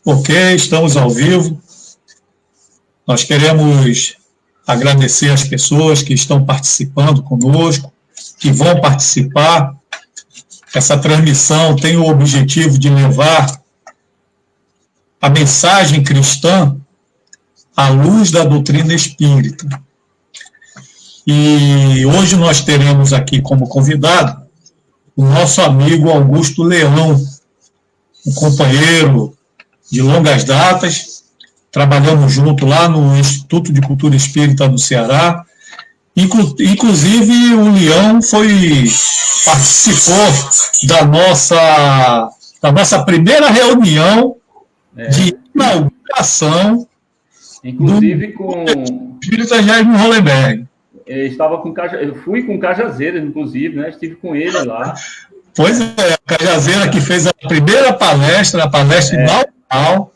Ok, estamos ao vivo. Nós queremos agradecer as pessoas que estão participando conosco, que vão participar. Essa transmissão tem o objetivo de levar a mensagem cristã à luz da doutrina espírita. E hoje nós teremos aqui como convidado o nosso amigo Augusto Leão, um companheiro de longas datas. Trabalhamos junto lá no Instituto de Cultura Espírita do Ceará. Inclusive, o Leão participou da nossa primeira reunião de inauguração inclusive do com Espírita Jaime Hollenberg. Eu fui com o Cajazeira, inclusive, né? Estive com ele lá. Pois é, o Cajazeira que fez a primeira palestra, a palestra inaugural.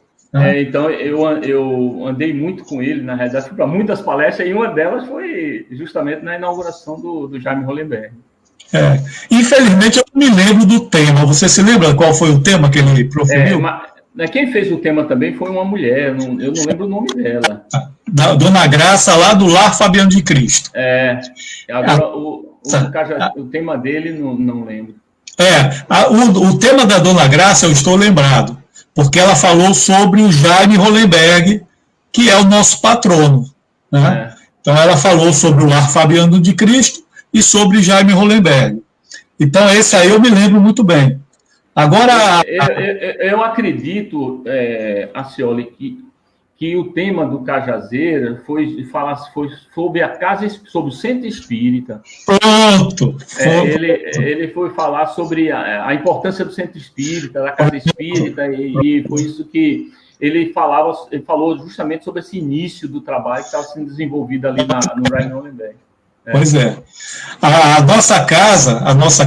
Então, eu andei muito com ele, na realidade, fui para muitas palestras, e uma delas foi justamente na inauguração do Jaime Hollenberg. Infelizmente, eu não me lembro do tema. Você se lembra qual foi o tema que ele proferiu? Quem fez o tema também foi uma mulher, eu não lembro o nome dela. Dona Graça, lá do Lar Fabiano de Cristo. Agora o tema dele, não lembro. O tema da Dona Graça eu estou lembrado, porque ela falou sobre o Jaime Hollenberg, que é o nosso patrono. Né? Então, ela falou sobre o Lar Fabiano de Cristo e sobre Jaime Hollenberg. Então, esse aí eu me lembro muito bem. Agora... Eu acredito, Acioli, que o tema do Cajazeira foi sobre a casa, sobre o centro espírita. Pronto! Ele foi falar sobre a importância do centro espírita, da casa espírita, e foi isso que ele falou justamente sobre esse início do trabalho que estava sendo desenvolvido ali no Jaime Hollenberg. Pois é. A nossa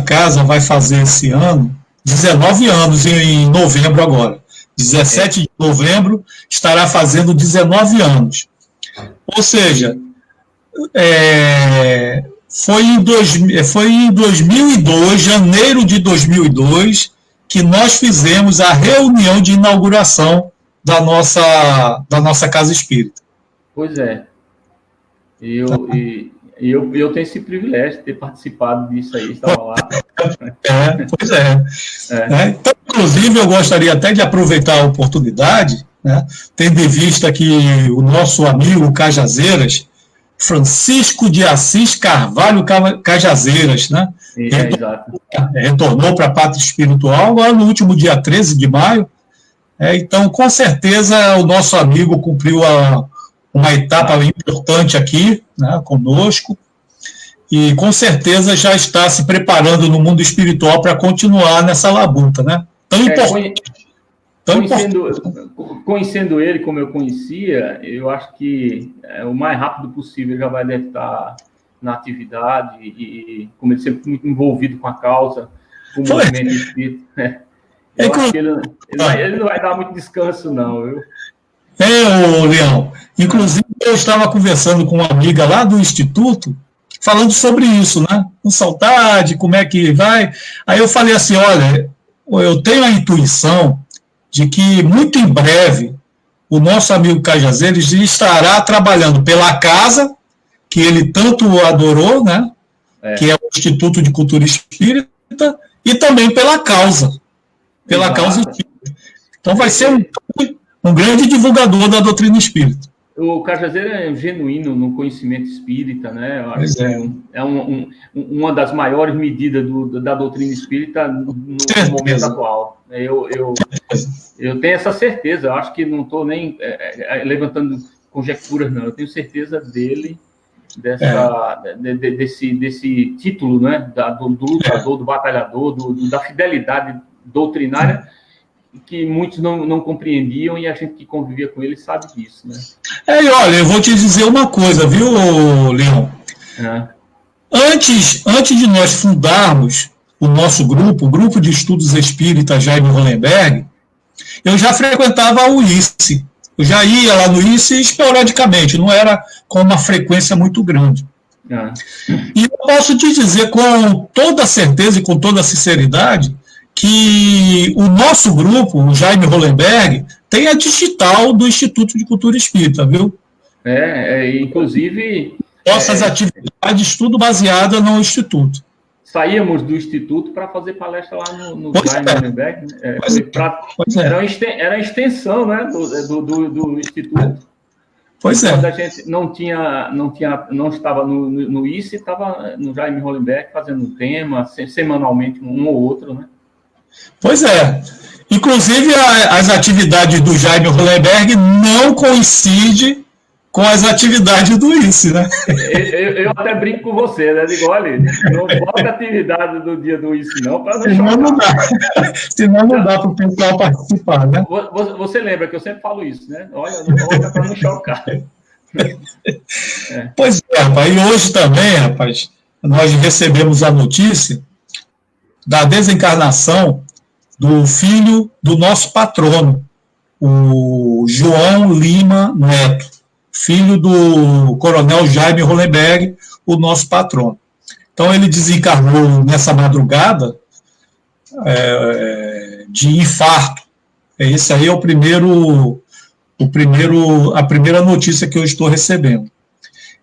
casa vai fazer esse ano 19 anos, em novembro agora. 17 de novembro estará fazendo 19 anos. Ou seja, foi em 2002, janeiro de 2002, que nós fizemos a reunião de inauguração da nossa Casa Espírita. Pois é. Eu tenho esse privilégio de ter participado disso aí, estava lá. Pois é. Então, inclusive, eu gostaria até de aproveitar a oportunidade, né, tendo em vista que o nosso amigo Cajazeiras, Francisco de Assis Carvalho Cajazeiras, né, retornou para a pátria espiritual agora no último dia 13 de maio. Então, com certeza, o nosso amigo cumpriu uma etapa importante aqui, né, conosco, e com certeza já está se preparando no mundo espiritual para continuar nessa labuta, né? Tão importante. Conhecendo ele como eu conhecia, eu acho que o mais rápido possível já deve estar na atividade, e como ele sempre muito envolvido com a causa, com o movimento espírita. Eu acho que ele não vai dar muito descanso, não, viu? Leão. Inclusive, eu estava conversando com uma amiga lá do Instituto, falando sobre isso, né? Com saudade, como é que vai. Aí eu falei assim, olha, eu tenho a intuição de que muito em breve o nosso amigo Cajazeiras estará trabalhando pela casa, que ele tanto adorou, né? Que é o Instituto de Cultura Espírita, e também pela causa. Pela causa espírita. Então vai ser um grande divulgador da doutrina espírita. O Cajazeira é genuíno no conhecimento espírita, né? Eu acho que uma das maiores medidas da doutrina espírita no momento atual. Eu tenho essa certeza. Eu acho que não estou nem levantando conjecturas, não. Eu tenho certeza dele, desse título, né? Do lutador, do batalhador, da fidelidade doutrinária, que muitos não compreendiam, e a gente que convivia com ele sabe disso, né? E olha, eu vou te dizer uma coisa, viu, Leão? Antes de nós fundarmos o nosso grupo, o Grupo de Estudos Espírita Jaime Hollenberg, eu já frequentava o ICE. Eu já ia lá no ICE esporadicamente, não era com uma frequência muito grande. E eu posso te dizer com toda certeza e com toda sinceridade que o nosso grupo, o Jaime Hollenberg, tem a digital do Instituto de Cultura Espírita, viu? Inclusive... Nossas atividades, tudo baseada no Instituto. Saíamos do Instituto para fazer palestra lá no Jaime Hollenberg. Era a extensão, né, do Instituto. Pois é. Quando a gente não estava no ICE, estava no Jaime Hollenberg fazendo um tema, semanalmente, um ou outro, né? Pois é. Inclusive, as atividades do Jaime Hollenberg não coincidem com as atividades do ICE, né? Eu até brinco com você, né? Digo, olha, não bota a atividade do dia do ICE, não, para não chocar. Não dá. Senão não dá para o pessoal participar, né? Você lembra que eu sempre falo isso, né? Olha, não bota para não chocar. Pois é, rapaz. E hoje também, rapaz, nós recebemos a notícia da desencarnação do filho do nosso patrono, o João Lima Neto, filho do coronel Jaime Hollenberg, o nosso patrono. Então, ele desencarnou nessa madrugada de infarto. Esse aí é a primeira notícia que eu estou recebendo.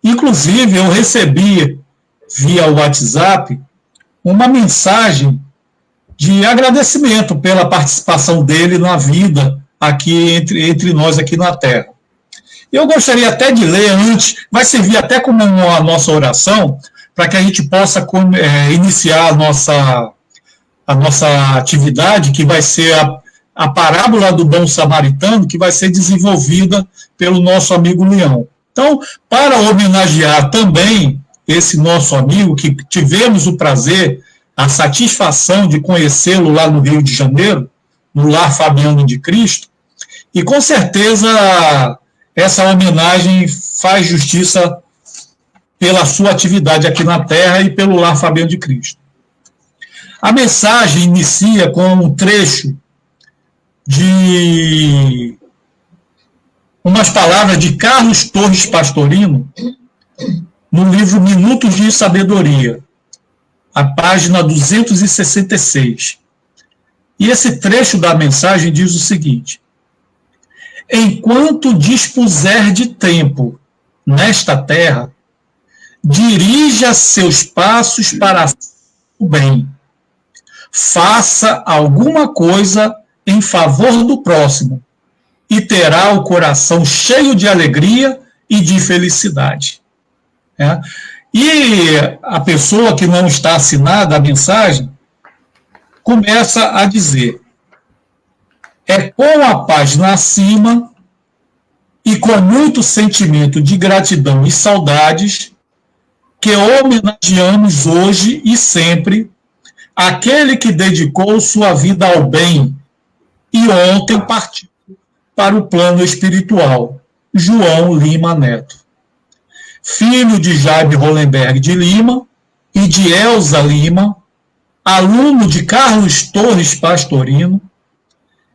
Inclusive, eu recebi, via WhatsApp, uma mensagem de agradecimento pela participação dele na vida aqui entre nós aqui na Terra. Eu gostaria até de ler antes, vai servir até como a nossa oração, para que a gente possa iniciar a nossa atividade, que vai ser a parábola do bom samaritano, que vai ser desenvolvida pelo nosso amigo Leão. Então, para homenagear também esse nosso amigo, que tivemos o prazer, a satisfação de conhecê-lo lá no Rio de Janeiro, no Lar Fabiano de Cristo, e com certeza essa homenagem faz justiça pela sua atividade aqui na Terra e pelo Lar Fabiano de Cristo. A mensagem inicia com um trecho de umas palavras de Carlos Torres Pastorino, no livro Minutos de Sabedoria, a página 266. E esse trecho da mensagem diz o seguinte: enquanto dispuser de tempo nesta terra, dirija seus passos para o bem. Faça alguma coisa em favor do próximo e terá o coração cheio de alegria e de felicidade. E a pessoa que não está assinada a mensagem começa a dizer: é com a página acima e com muito sentimento de gratidão e saudades que homenageamos hoje e sempre aquele que dedicou sua vida ao bem e ontem partiu para o plano espiritual, João Lima Neto. Filho de Jaime Hollenberg de Lima e de Elza Lima, aluno de Carlos Torres Pastorino,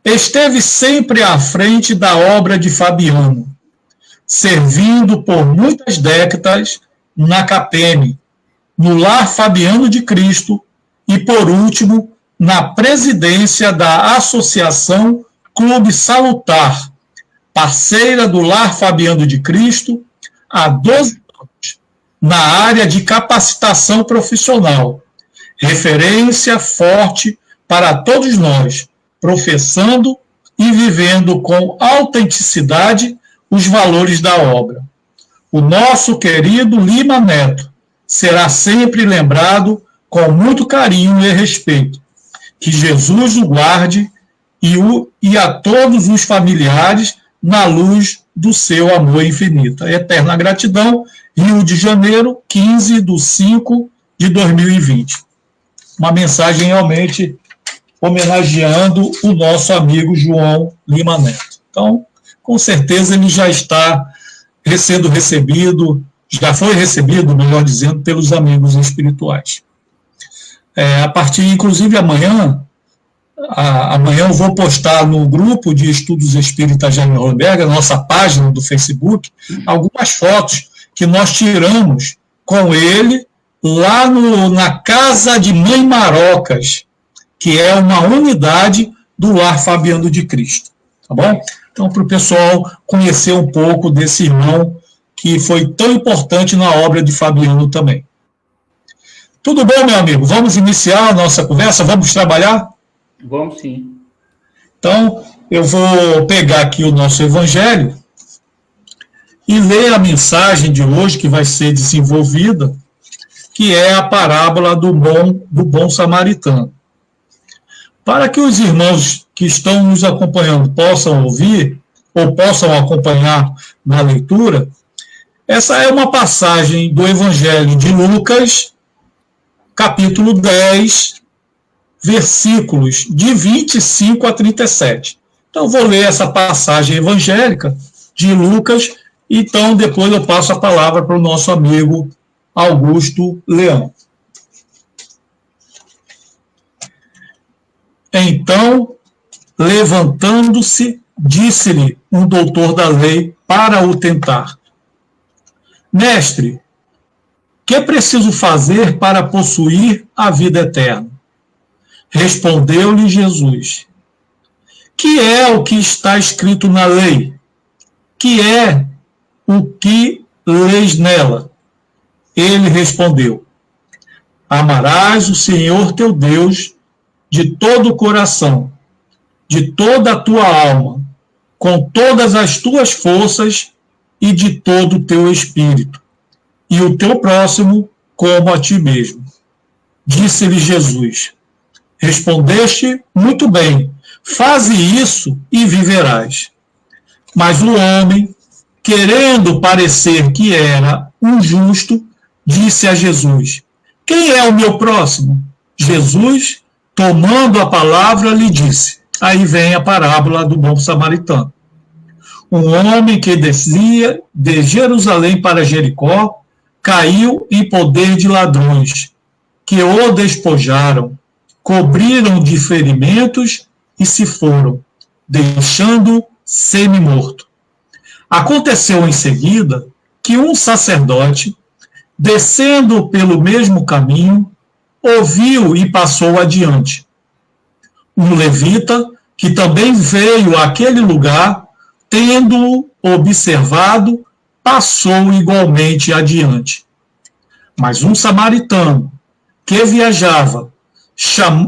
esteve sempre à frente da obra de Fabiano, servindo por muitas décadas na CAPEM, no Lar Fabiano de Cristo e, por último, na presidência da Associação Clube Salutar, parceira do Lar Fabiano de Cristo, há 12 anos, na área de capacitação profissional, referência forte para todos nós, professando e vivendo com autenticidade os valores da obra. O nosso querido Lima Neto será sempre lembrado com muito carinho e respeito. Que Jesus o guarde e a todos os familiares na luz do seu amor infinito. Eterna gratidão, Rio de Janeiro, 15/5/2020. Uma mensagem realmente homenageando o nosso amigo João Lima Neto. Então, com certeza ele já está sendo recebido, já foi recebido, melhor dizendo, pelos amigos espirituais. A partir, inclusive, amanhã eu vou postar no grupo de Estudos Espíritas Jaime Hollenberg, a nossa página do Facebook, algumas fotos que nós tiramos com ele lá na Casa de Mãe Marocas, que é uma unidade do Lar Fabiano de Cristo. Tá bom? Então, para o pessoal conhecer um pouco desse irmão que foi tão importante na obra de Fabiano também. Tudo bom, meu amigo? Vamos iniciar a nossa conversa? Vamos trabalhar? Vamos sim. Então, eu vou pegar aqui o nosso evangelho e ler a mensagem de hoje que vai ser desenvolvida, que é a parábola do bom samaritano. Para que os irmãos que estão nos acompanhando possam ouvir, ou possam acompanhar na leitura, essa é uma passagem do Evangelho de Lucas, capítulo 10, versículos de 25 a 37. Então, vou ler essa passagem evangélica de Lucas, então depois eu passo a palavra para o nosso amigo Augusto Leão. Então, levantando-se, disse-lhe um doutor da lei para o tentar: Mestre, que preciso fazer para possuir a vida eterna? Respondeu-lhe Jesus: Que é o que está escrito na lei? Que é o que lês nela? Ele respondeu: Amarás o Senhor teu Deus de todo o coração, de toda a tua alma, com todas as tuas forças e de todo o teu espírito, e o teu próximo como a ti mesmo. Disse-lhe Jesus: Respondeste muito bem, faze isso e viverás. Mas o homem, querendo parecer que era um justo, disse a Jesus: Quem é o meu próximo? Jesus, tomando a palavra, lhe disse. Aí vem a parábola do bom samaritano. Um homem que descia de Jerusalém para Jericó caiu em poder de ladrões, que o despojaram, cobriram de ferimentos e se foram, deixando-o semi-morto. Aconteceu em seguida que um sacerdote, descendo pelo mesmo caminho, ouviu e passou adiante. Um levita, que também veio àquele lugar, tendo-o observado, passou igualmente adiante. Mas um samaritano, que viajava,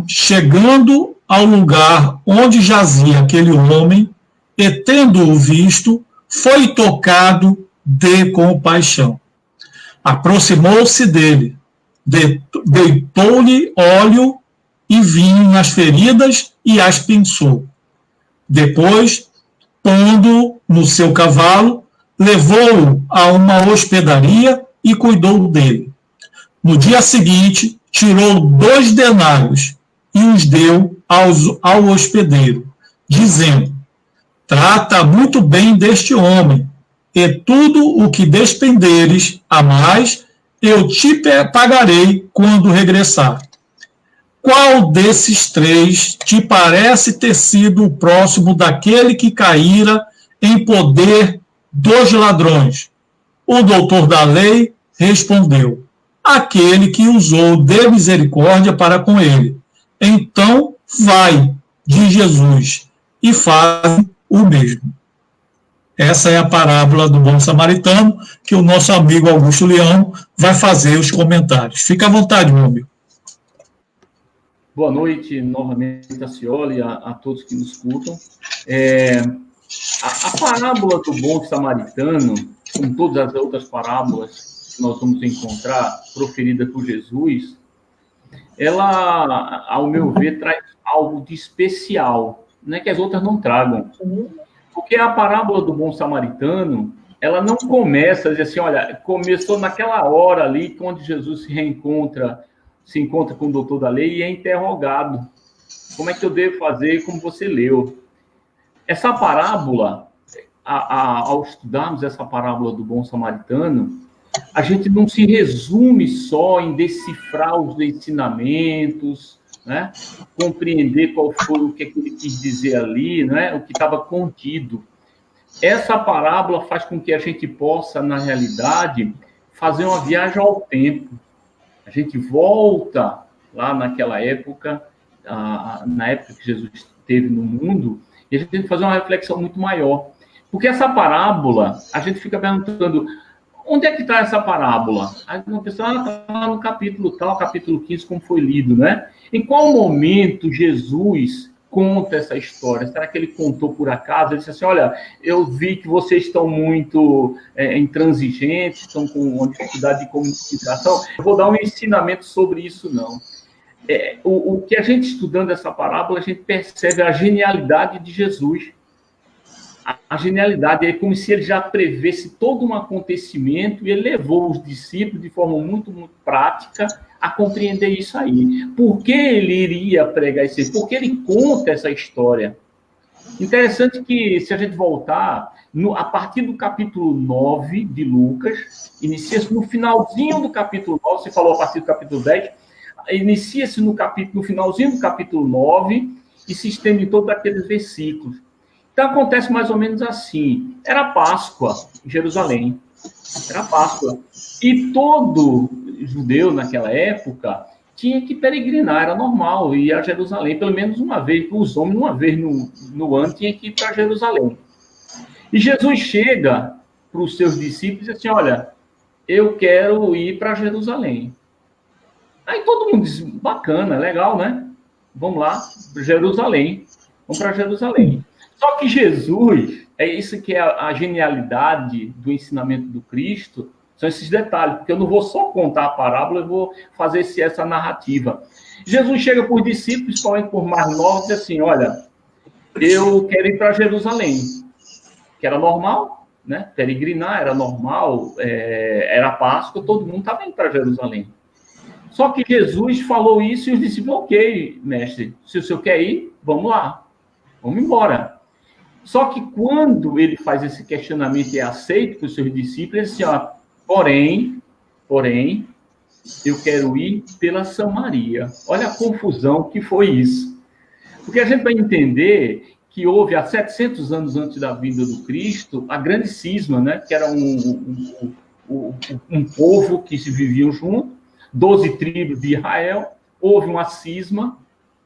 chegando ao lugar onde jazia aquele homem, e tendo-o visto, foi tocado de compaixão. Aproximou-se dele, deitou-lhe óleo e vinho nas feridas e as pinçou. Depois, pondo-o no seu cavalo, levou-o a uma hospedaria e cuidou dele. No dia seguinte, tirou 2 denários e os deu ao hospedeiro, dizendo: Trata muito bem deste homem, e tudo o que despenderes a mais, eu te pagarei quando regressar. Qual desses 3 te parece ter sido o próximo daquele que caíra em poder dos ladrões? O doutor da lei respondeu: Aquele que usou de misericórdia para com ele. Então vai, diz Jesus, e faz o mesmo. Essa é a parábola do bom samaritano, que o nosso amigo Augusto Leão vai fazer os comentários. Fica à vontade, meu amigo. Boa noite, novamente, a Cioli, a todos que nos escutam. A parábola do bom samaritano, como todas as outras parábolas que nós vamos encontrar, proferida por Jesus, ela, ao meu ver, traz algo de especial, né, que as outras não tragam. Porque a parábola do bom samaritano, ela não começa a dizer assim, olha, começou naquela hora ali, onde Jesus se encontra com o doutor da lei e é interrogado. Como é que eu devo fazer, como você leu? Essa parábola, ao estudarmos essa parábola do bom samaritano, a gente não se resume só em decifrar os ensinamentos, né? Compreender qual foi o que ele quis dizer ali, né? O que estava contido. Essa parábola faz com que a gente possa, na realidade, fazer uma viagem ao tempo. A gente volta lá naquela época, na época que Jesus esteve no mundo, E a gente tem que fazer uma reflexão muito maior. Porque essa parábola, a gente fica perguntando, onde é que está essa parábola? Aí uma pessoa está no capítulo tal, capítulo 15, como foi lido, né? Em qual momento Jesus conta essa história? Será que ele contou por acaso? Ele disse assim, olha, eu vi que vocês estão muito intransigentes, estão com uma dificuldade de comunicação. Eu vou dar um ensinamento sobre isso, não. O que a gente estudando essa parábola, a gente percebe a genialidade de Jesus. A genialidade é como se ele já prevesse todo um acontecimento e ele levou os discípulos de forma muito, muito prática a compreender isso aí. Por que ele iria pregar isso? Por que ele conta essa história? Interessante que, se a gente voltar, a partir do capítulo 9 de Lucas, inicia-se no finalzinho do capítulo 9, você falou a partir do capítulo 10, inicia-se no finalzinho do capítulo 9 e se estende em todos aqueles versículos. Então, acontece mais ou menos assim. Era Páscoa em Jerusalém. Era Páscoa. E todo judeu, naquela época, tinha que peregrinar. Era normal ir a Jerusalém, pelo menos uma vez. Os homens, uma vez no ano, tinham que ir para Jerusalém. E Jesus chega para os seus discípulos e diz assim, olha, eu quero ir para Jerusalém. Aí todo mundo diz, bacana, legal, né? Vamos lá, Jerusalém. Vamos para Jerusalém. Só que Jesus, é isso que é a genialidade do ensinamento do Cristo, são esses detalhes, porque eu não vou só contar a parábola, eu vou fazer essa narrativa. Jesus chega para os discípulos, principalmente por mais novos, e diz assim, olha, eu quero ir para Jerusalém, que era normal, né? Peregrinar era normal, era Páscoa, todo mundo estava indo para Jerusalém. Só que Jesus falou isso e os discípulos, ok, mestre, se o senhor quer ir, vamos lá, vamos embora. Só que quando ele faz esse questionamento e é aceito por seus discípulos, ele diz assim, ó, porém, eu quero ir pela Samaria. Olha a confusão que foi isso. Porque a gente vai entender que houve, há 700 anos antes da vinda do Cristo, a grande cisma, né? Que era um povo que se viviam junto, 12 tribos de Israel, houve uma cisma,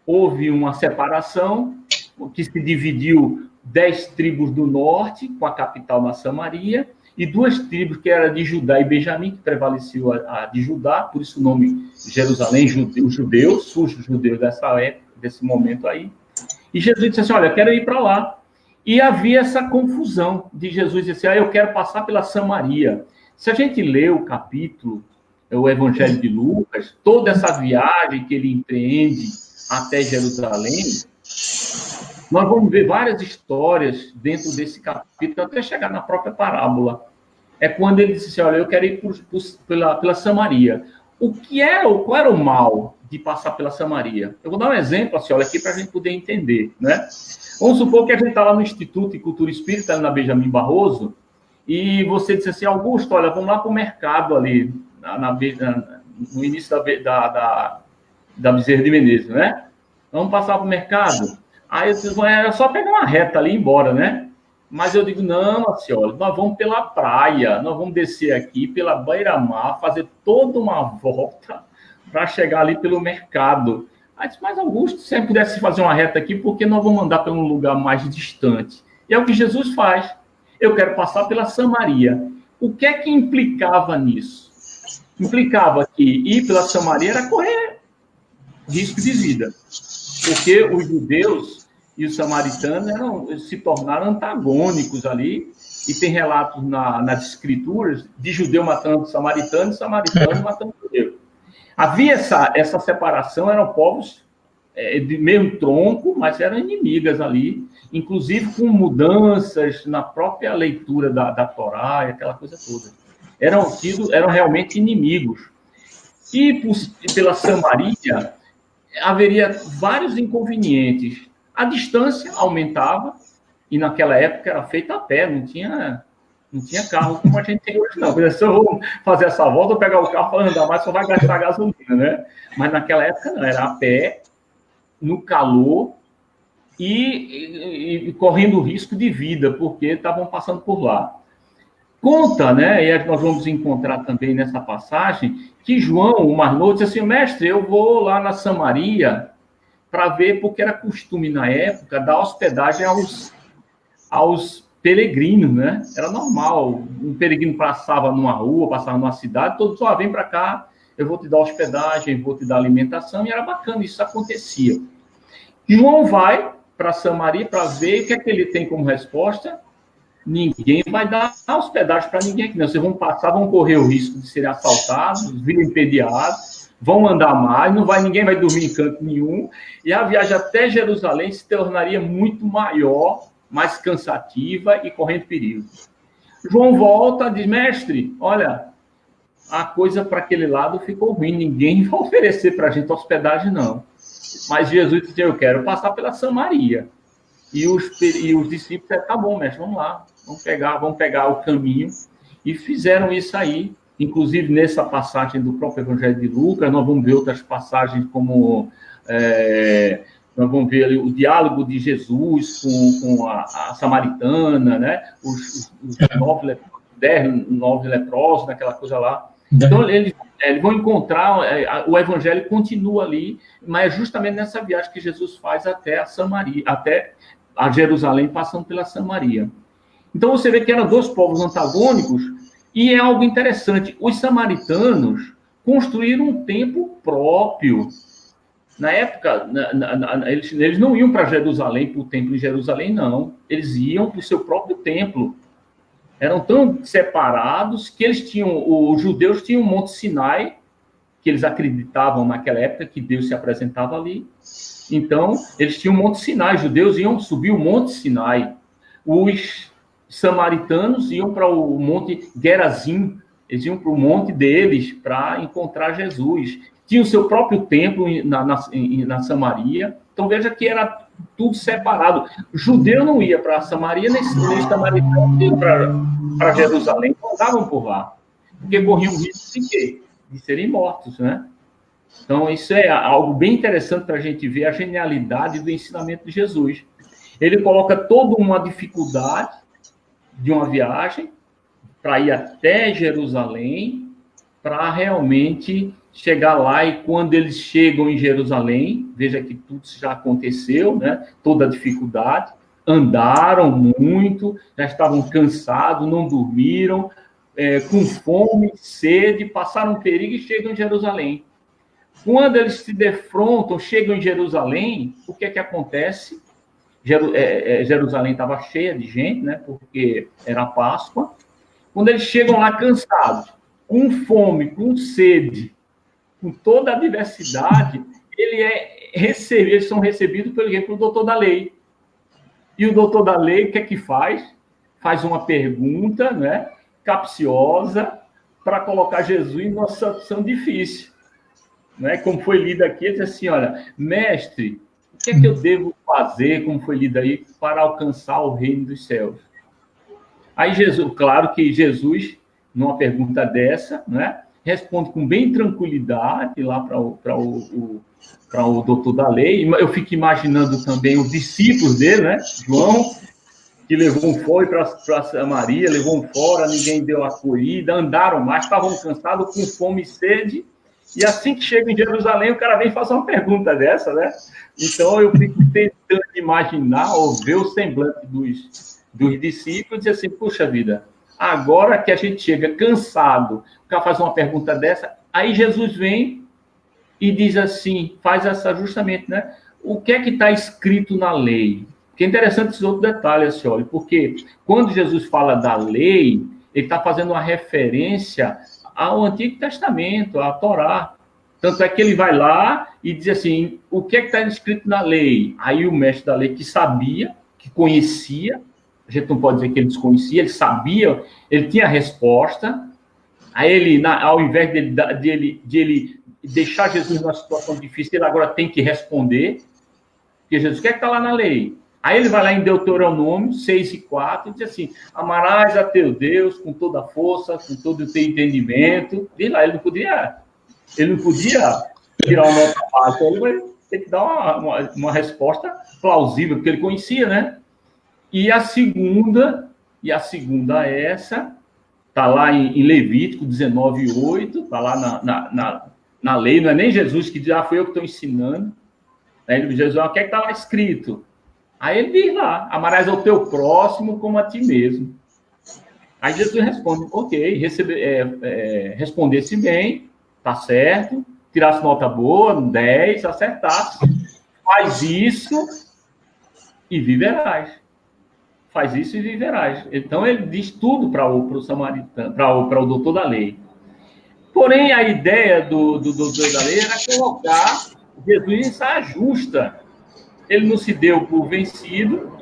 houve uma separação, que se dividiu 10 tribos do norte, com a capital na Samaria, e 2 tribos que eram de Judá e Benjamim, que prevaleceu a de Judá, por isso o nome Jerusalém, os judeus, surge os judeus dessa época, desse momento aí. E Jesus disse assim, olha, eu quero ir para lá. E havia essa confusão de Jesus dizer assim, eu quero passar pela Samaria. Se a gente lê o capítulo, o Evangelho de Lucas, toda essa viagem que ele empreende até Jerusalém, nós vamos ver várias histórias dentro desse capítulo, até chegar na própria parábola. É quando ele disse assim, olha, eu quero ir pela Samaria. Qual era o mal de passar pela Samaria? Eu vou dar um exemplo, assim, olha, aqui para a gente poder entender, né? Vamos supor que a gente está lá no Instituto de Cultura Espírita, na Benjamin Barroso, e você disse assim, Augusto, olha, vamos lá para o mercado ali, no início da Bezerra de Menezes, né? Vamos passar para o mercado. Aí vocês vão, é só pegar uma reta ali e ir embora, né? Mas eu digo, não, senhora, nós vamos pela praia, nós vamos descer aqui pela beira-mar, fazer toda uma volta para chegar ali pelo mercado. Aí disse, mas Augusto, se você pudesse fazer uma reta aqui, por que nós vamos andar para um lugar mais distante? E é o que Jesus faz. Eu quero passar pela Samaria. O que é que implicava nisso? Implicava que ir pela Samaria era correr risco de vida. Porque os judeus e os samaritanos se tornaram antagônicos ali, e tem relatos nas escrituras de judeu matando samaritano e samaritano matando judeu. Havia essa separação, eram povos de mesmo tronco, mas eram inimigas ali, inclusive com mudanças na própria leitura da Torá e aquela coisa toda. Eram realmente inimigos. E pela Samaria haveria vários inconvenientes. A distância aumentava, e naquela época era feita a pé, não tinha carro como a gente tem hoje, não. Se eu vou fazer essa volta, eu pegar o carro para andar mais, só vai gastar gasolina, né? Mas naquela época não, era a pé, no calor, e correndo risco de vida, porque estavam passando por lá. Conta, né, e nós vamos encontrar também nessa passagem, que João, o mais novo, disse assim, mestre, eu vou lá na Samaria, para ver, porque era costume na época dar hospedagem aos peregrinos, né? Era normal. Um peregrino passava numa rua, passava numa cidade, todos, vem para cá, eu vou te dar hospedagem, vou te dar alimentação, e era bacana, isso acontecia. João vai para Samaria para ver o que é que ele tem como resposta. Ninguém vai dar hospedagem para ninguém aqui, não. Vocês vão passar, vão correr o risco de serem assaltados, vilipendiados, vão andar mais, ninguém vai dormir em canto nenhum, e a viagem até Jerusalém se tornaria muito maior, mais cansativa e correndo perigo. João volta e diz, mestre, olha, a coisa para aquele lado ficou ruim, ninguém vai oferecer para a gente hospedagem, não. Mas Jesus disse, eu quero passar pela Samaria. E os discípulos disseram, tá bom, mestre, vamos lá, vamos pegar o caminho. E fizeram isso aí. Inclusive, nessa passagem do próprio Evangelho de Lucas, nós vamos ver outras passagens como... nós vamos ver ali o diálogo de Jesus com a samaritana, né? Os 9 leprosos, naquela coisa lá. Então, eles vão encontrar, o evangelho continua ali, mas é justamente nessa viagem que Jesus faz até a Samaria, até a Jerusalém, passando pela Samaria. Então, você vê que eram dois povos antagônicos, e é algo interessante. Os samaritanos construíram um templo próprio. Na época, eles não iam para Jerusalém, para o templo em Jerusalém, não. Eles iam para o seu próprio templo. Eram tão separados que os judeus tinham o Monte Sinai, que eles acreditavam naquela época que Deus se apresentava ali. Então, eles tinham o Monte Sinai, os judeus iam subir o Monte Sinai. Os samaritanos iam para o Monte Gerazim, eles iam para o monte deles para encontrar Jesus. Tinha o seu próprio templo na Samaria. Então, veja que era tudo separado. O judeu não ia para Samaria, nem samaritano ia para Jerusalém, andavam por lá, porque corriam o risco de quê? De serem mortos, né? Então, isso é algo bem interessante para a gente ver a genialidade do ensinamento de Jesus. Ele coloca toda uma dificuldade de uma viagem para ir até Jerusalém, para realmente chegar lá, e quando eles chegam em Jerusalém, veja que tudo já aconteceu, né? Toda a dificuldade, andaram muito, já estavam cansados, não dormiram, com fome, sede, passaram perigo e chegam em Jerusalém. Quando eles se defrontam, chegam em Jerusalém, o que é que acontece? Jerusalém estava cheia de gente, né? Porque era Páscoa. Quando eles chegam lá cansados, com fome, com sede, com toda a diversidade, eles são recebidos pelo doutor da lei. E o doutor da lei, o que é que faz? Faz uma pergunta, né, capciosa, para colocar Jesus em uma situação difícil. Né? Como foi lido aqui, ele diz assim, olha, mestre, o que é que eu devo fazer, como foi lido aí, para alcançar o reino dos céus? Aí Jesus, claro que Jesus, numa pergunta dessa, né, responde com bem tranquilidade lá para o doutor da lei. Eu fico imaginando também os discípulos dele, né? João, que levou um fora para Samaria, levou um fora, ninguém deu acolhida, andaram mais, estavam cansados, com fome e sede, e assim que chega em Jerusalém, o cara vem fazer uma pergunta dessa, né? Então, eu fico tentando imaginar, ou ver o semblante dos discípulos, e dizer assim, puxa vida, agora que a gente chega cansado, o cara faz uma pergunta dessa, aí Jesus vem e diz assim, faz essa justamente, né? O que é que está escrito na lei? Que é interessante esse outro detalhe, assim, olha, porque quando Jesus fala da lei, ele está fazendo uma referência ao Antigo Testamento, à Torá. Tanto é que ele vai lá e diz assim, o que é que está escrito na lei? Aí o mestre da lei, que sabia, que conhecia, a gente não pode dizer que ele desconhecia, ele sabia, ele tinha a resposta. Aí ele, ao invés de ele deixar Jesus numa situação difícil, ele agora tem que responder. Porque Jesus, o que é que está lá na lei? Aí ele vai lá em Deuteronômio 6:4 e diz assim, amarás a teu Deus com toda a força, com todo o teu entendimento. E lá ele não podia tirar uma nota baixa, ele vai ter que dar uma resposta plausível, porque ele conhecia, né? E a segunda é essa, está lá em Levítico 19:8, está lá na lei, não é nem Jesus que diz, foi eu que estou ensinando. Aí ele diz, Jesus, o que é que está lá escrito? Aí ele diz lá, amarás ao teu próximo como a ti mesmo. Aí Jesus responde, ok, respondesse bem, tá certo, tirasse nota boa, 10, acertasse, faz isso e viverás. Faz isso e viverás. Então ele diz tudo para o samaritano, para o doutor da lei. Porém, a ideia do doutor da lei era colocar Jesus em saia justa. Ele não se deu por vencido,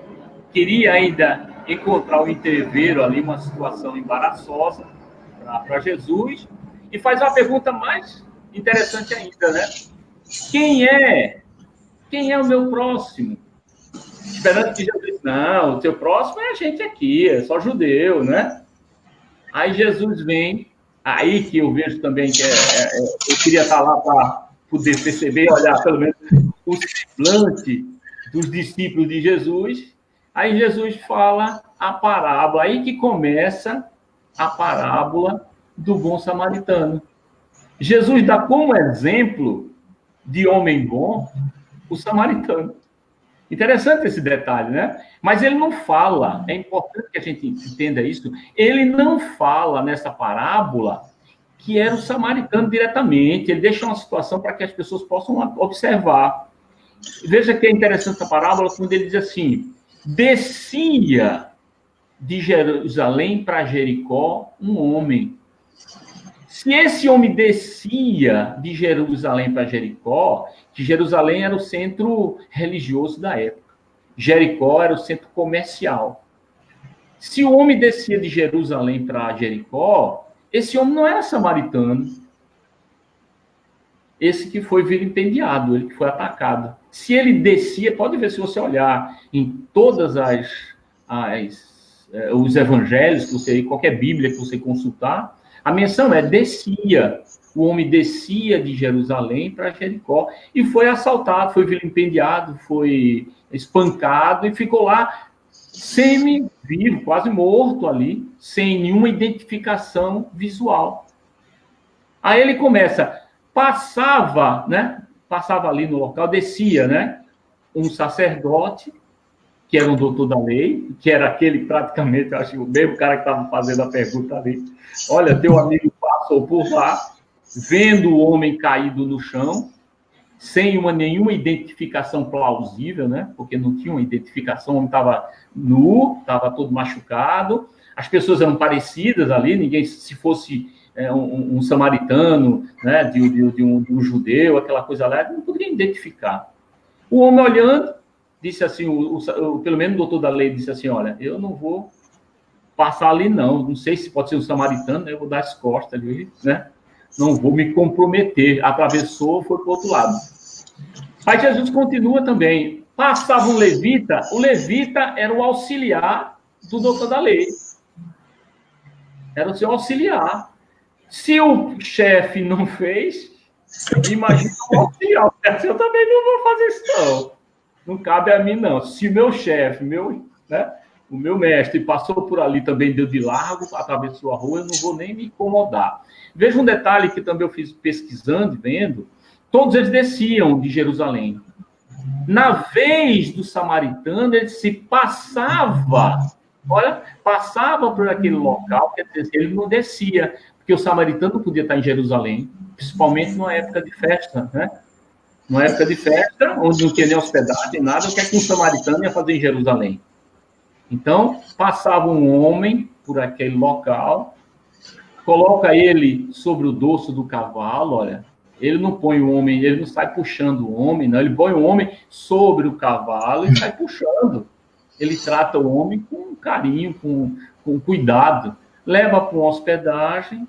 queria ainda encontrar um entreveiro ali, uma situação embaraçosa para Jesus, e faz uma pergunta mais interessante ainda, né? Quem é o meu próximo? Esperando que Jesus, não, o teu próximo é a gente aqui, é só judeu, né? Aí Jesus vem, aí que eu vejo também que eu queria estar lá para poder perceber, olhar pelo menos o semblante dos discípulos de Jesus. Aí Jesus fala a parábola, aí que começa a parábola do bom samaritano. Jesus dá como exemplo de homem bom o samaritano. Interessante esse detalhe, né? Mas ele não fala, é importante que a gente entenda isso, ele não fala nessa parábola que era o samaritano diretamente, ele deixa uma situação para que as pessoas possam observar. Veja que é interessante essa parábola quando ele diz assim, descia de Jerusalém para Jericó um homem. Se esse homem descia de Jerusalém para Jericó, que Jerusalém era o centro religioso da época, Jericó era o centro comercial. Se o homem descia de Jerusalém para Jericó, esse homem não era samaritano. Esse que foi vilipendiado, ele que foi atacado. Se ele descia, pode ver se você olhar em todas os evangelhos, qualquer Bíblia que você consultar, a menção é descia. O homem descia de Jerusalém para Jericó e foi assaltado, foi vilipendiado, foi espancado e ficou lá semi-vivo, quase morto ali, sem nenhuma identificação visual. Aí ele começa, passava ali no local, descia, né? Um sacerdote, que era um doutor da lei, que era aquele praticamente, eu acho, o mesmo cara que estava fazendo a pergunta ali. Olha, teu amigo passou por lá, vendo o homem caído no chão, sem nenhuma identificação plausível, né? Porque não tinha uma identificação, o homem estava nu, estava todo machucado, as pessoas eram parecidas ali, ninguém, se fosse um samaritano, né? de um judeu, aquela coisa lá, não poderia identificar. O homem olhando, disse assim, pelo menos o doutor da lei disse assim, olha, eu não vou passar ali não sei se pode ser um samaritano, né? Eu vou dar as costas ali, né? Não vou me comprometer. Atravessou, foi para o outro lado. Aí Jesus continua também. Passava um levita, o levita era o auxiliar do doutor da lei. Era o seu auxiliar. Se o chefe não fez, imagina o auxiliar. Eu também não vou fazer isso, não. Não cabe a mim, não. Se meu chefe, o meu mestre passou por ali também, deu de largo, atravessou a rua, eu não vou nem me incomodar. Veja um detalhe que também eu fiz pesquisando, vendo, todos eles desciam de Jerusalém. Na vez do samaritano, ele se passava por aquele local, quer dizer, ele não descia, porque o samaritano não podia estar em Jerusalém, principalmente numa época de festa, né? Numa época de festa, onde não tinha nem hospedagem, nada, o que é que um samaritano ia fazer em Jerusalém? Então, passava um homem por aquele local, coloca ele sobre o dorso do cavalo, olha, ele não põe o homem, ele não sai puxando o homem, não, ele põe o homem sobre o cavalo e sai puxando. Ele trata o homem com carinho, com cuidado, leva para uma hospedagem,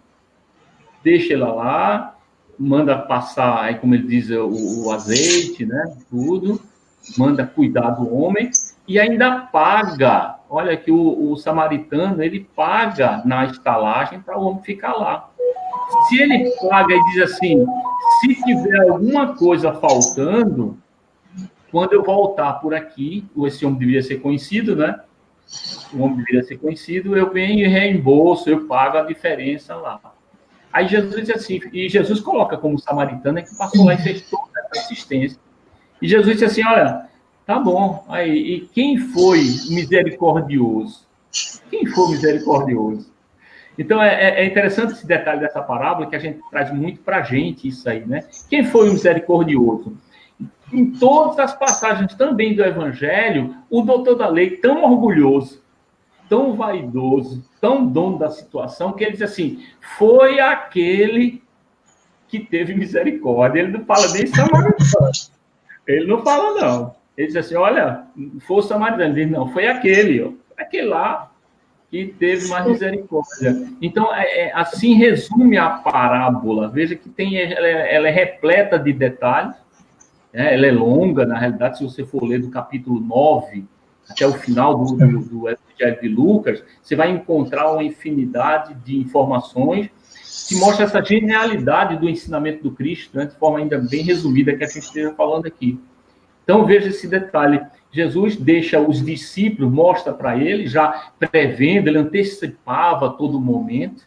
deixa ele lá, manda passar, aí como ele diz, o azeite, né, tudo, manda cuidar do homem, e ainda paga. Olha que o samaritano, ele paga na estalagem para o homem ficar lá. Se ele paga e diz assim, se tiver alguma coisa faltando, quando eu voltar por aqui, esse homem deveria ser conhecido, né? O homem deveria ser conhecido, eu venho e reembolso, eu pago a diferença lá. Aí Jesus diz assim, e Jesus coloca como samaritano, que passou lá e fez toda essa assistência. E Jesus disse assim, olha, tá bom, aí, e quem foi misericordioso? Quem foi misericordioso? Então, é interessante esse detalhe dessa parábola, que a gente traz muito para a gente isso aí, né? Quem foi o misericordioso? Em todas as passagens também do Evangelho, o doutor da lei, tão orgulhoso, tão vaidoso, tão dono da situação, que ele diz assim, foi aquele que teve misericórdia. Ele não fala nem samaritano. Ele não fala, não. Ele diz assim, olha, foi o samaritano. Ele diz, não, foi aquele, ó, aquele lá que teve mais misericórdia. Então, assim resume a parábola. Veja que ela é repleta de detalhes, né? Ela é longa, na realidade, se você for ler do capítulo 9 até o final do Evangelho de Lucas, você vai encontrar uma infinidade de informações que mostra essa genialidade do ensinamento do Cristo, né, de forma ainda bem resumida que a gente esteja falando aqui. Então, veja esse detalhe. Jesus deixa os discípulos, mostra para eles, já prevendo, ele antecipava todo momento,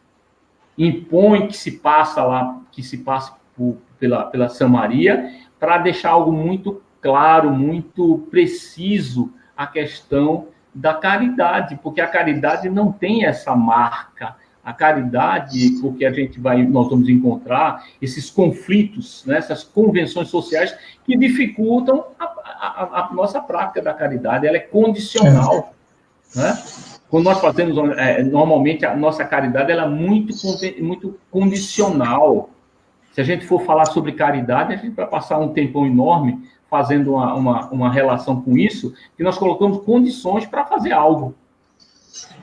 impõe que se passe pela Samaria, para deixar algo muito claro, muito preciso, a questão da caridade, porque a caridade não tem essa marca. A caridade, porque nós vamos encontrar esses conflitos, né, essas convenções sociais que dificultam a nossa prática da caridade. Ela é condicional, né? Quando nós fazemos, normalmente, a nossa caridade ela é muito condicional. Se a gente for falar sobre caridade, a gente vai passar um tempão enorme fazendo uma relação com isso, que nós colocamos condições para fazer algo,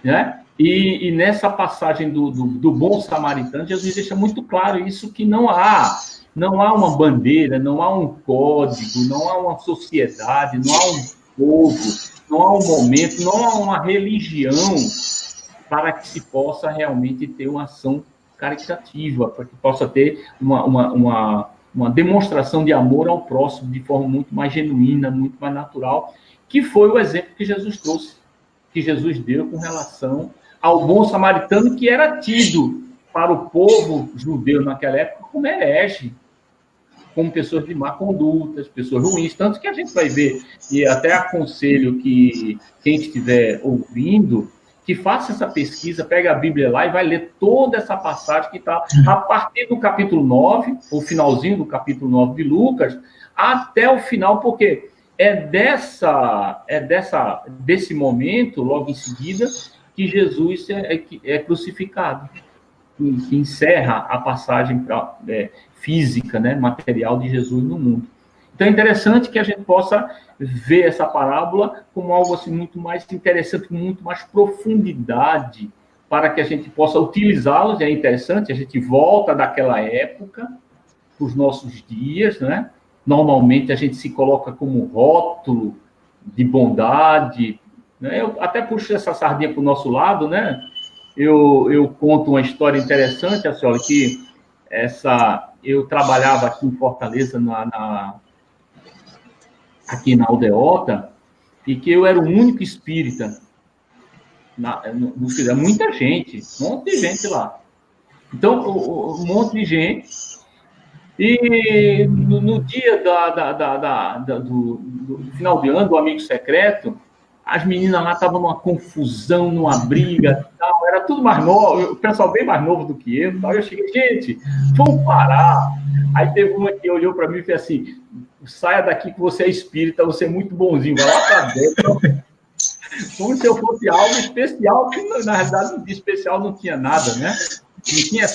né? E nessa passagem do bom samaritano, Jesus deixa muito claro isso, que não há uma bandeira, não há um código, não há uma sociedade, não há um povo, não há um momento, não há uma religião para que se possa realmente ter uma ação caritativa, para que possa ter uma demonstração de amor ao próximo de forma muito mais genuína, muito mais natural, que foi o exemplo que Jesus trouxe, que Jesus deu com relação ao bom samaritano, que era tido para o povo judeu naquela época como herege, como pessoas de má conduta, pessoas ruins, tanto que a gente vai ver, e até aconselho que quem estiver ouvindo, que faça essa pesquisa, pega a Bíblia lá e vai ler toda essa passagem que está a partir do capítulo 9, o finalzinho do capítulo 9 de Lucas, até o final, porque desse momento, logo em seguida, que Jesus é crucificado, que encerra a passagem física, né, material de Jesus no mundo. Então é interessante que a gente possa ver essa parábola como algo assim muito mais interessante, com muito mais profundidade, para que a gente possa utilizá-los. É interessante, a gente volta daquela época para os nossos dias, né? Normalmente a gente se coloca como rótulo de bondade, né? Eu até puxo essa sardinha para o nosso lado, né? Eu conto uma história interessante, assim, olha, que eu trabalhava aqui em Fortaleza, aqui na Aldeota, e que eu era o único espírita. Muita gente, um monte de gente lá. Então, um monte de gente. E no dia do final de ano, do amigo secreto, as meninas lá estavam numa confusão, numa briga, tal, era tudo mais novo, o pessoal bem mais novo do que eu. Tal. Eu cheguei, gente, vamos parar. Aí teve uma que olhou para mim e fez assim, saia daqui que você é espírita, você é muito bonzinho, vai lá para dentro. Como se eu fosse algo especial, que na realidade de especial não tinha nada, né? Não tinha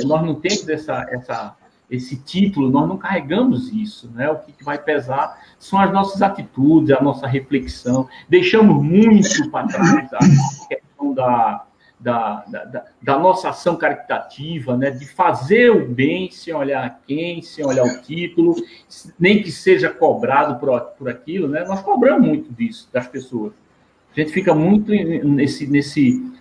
nós não temos esse título, nós não carregamos isso, né? O que vai pesar são as nossas atitudes, a nossa reflexão. Deixamos muito para trás a questão da nossa ação caritativa, né? De fazer o bem sem olhar quem, sem olhar o título, nem que seja cobrado por aquilo, né? Nós cobramos muito disso das pessoas. A gente fica muito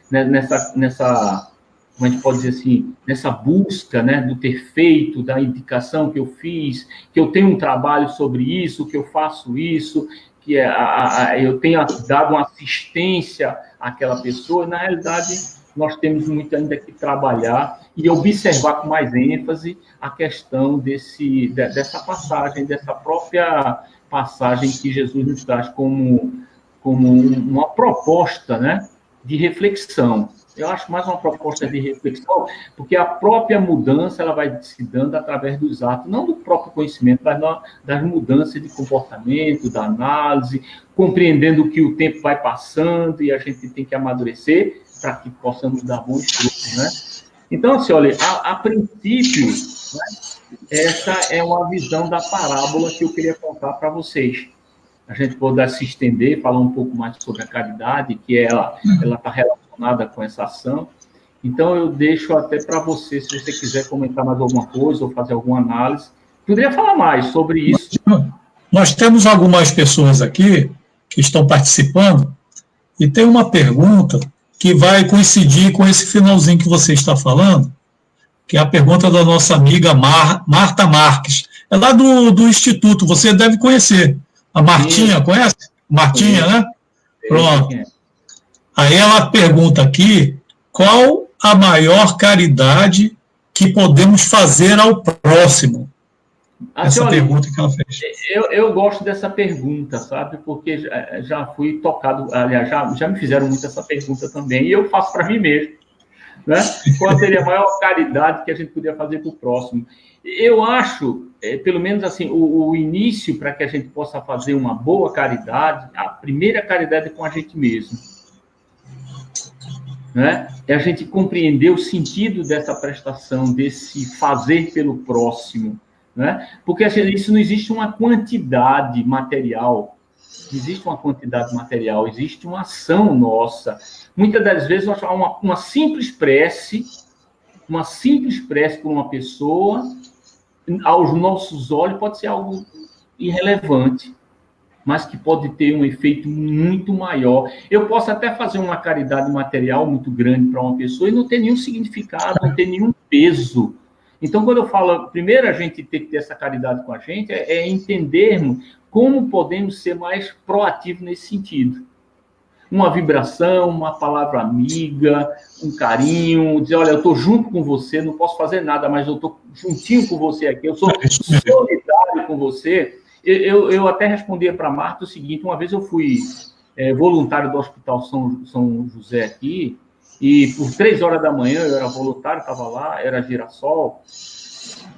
nessa como a gente pode dizer assim, nessa busca, né, do ter feito, da indicação que eu fiz, que eu tenho um trabalho sobre isso, que eu faço isso, que eu tenha dado uma assistência àquela pessoa. Na realidade, nós temos muito ainda que trabalhar e observar com mais ênfase a questão dessa passagem, dessa própria passagem que Jesus nos traz como uma proposta, né, de reflexão. Eu acho mais uma proposta de reflexão, porque a própria mudança ela vai se dando através dos atos, não do próprio conhecimento, mas das mudanças de comportamento, da análise, compreendendo que o tempo vai passando e a gente tem que amadurecer para que possamos dar bons frutos, né? Então, assim, olha, a princípio, né, essa é uma visão da parábola que eu queria contar para vocês. A gente pode se estender, falar um pouco mais sobre a caridade, que ela está relacionada com essa ação. Então, eu deixo até para você, se você quiser comentar mais alguma coisa ou fazer alguma análise. Poderia falar mais sobre isso. Nós temos algumas pessoas aqui que estão participando e tem uma pergunta que vai coincidir com esse finalzinho que você está falando, que é a pergunta da nossa amiga Marta Marques. É lá do Instituto, você deve conhecer. A Martinha, conhece? Martinha, né? Pronto. Aí ela pergunta aqui, qual a maior caridade que podemos fazer ao próximo? Essa pergunta que ela fez. Eu gosto dessa pergunta, sabe? Porque já fui tocado, aliás, já me fizeram muito essa pergunta também, e eu faço para mim mesmo. Né? Qual seria a maior caridade que a gente poderia fazer para o próximo? Eu acho, pelo menos assim, o início para que a gente possa fazer uma boa caridade, a primeira caridade é com a gente mesmo. Né? É a gente compreender o sentido dessa prestação, desse fazer pelo próximo. Né? Porque assim, isso não existe uma quantidade material, existe uma quantidade material, existe uma ação nossa. Muitas das vezes, uma simples prece por uma pessoa, aos nossos olhos, pode ser algo irrelevante, mas que pode ter um efeito muito maior. Eu posso até fazer uma caridade material muito grande para uma pessoa e não ter nenhum significado, não ter nenhum peso. Então, quando eu falo, primeiro a gente tem que ter essa caridade com a gente, é entendermos como podemos ser mais proativos nesse sentido. Uma vibração, uma palavra amiga, um carinho, dizer, olha, eu estou junto com você, não posso fazer nada, mas eu estou juntinho com você aqui, eu sou solidário com você. Eu até respondia para a Marta o seguinte, uma vez eu fui voluntário do Hospital São José aqui, e por 3 horas da manhã eu era voluntário, estava lá, era Girassol,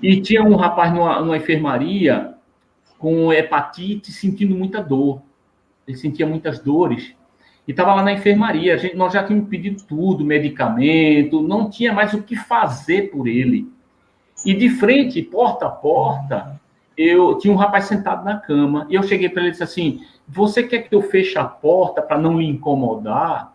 e tinha um rapaz numa enfermaria com hepatite, sentindo muita dor. Ele sentia muitas dores. E estava lá na enfermaria. Nós já tínhamos pedido tudo, medicamento, não tinha mais o que fazer por ele. E de frente, porta a porta, eu tinha um rapaz sentado na cama. E eu cheguei para ele e disse assim, você quer que eu feche a porta para não lhe incomodar?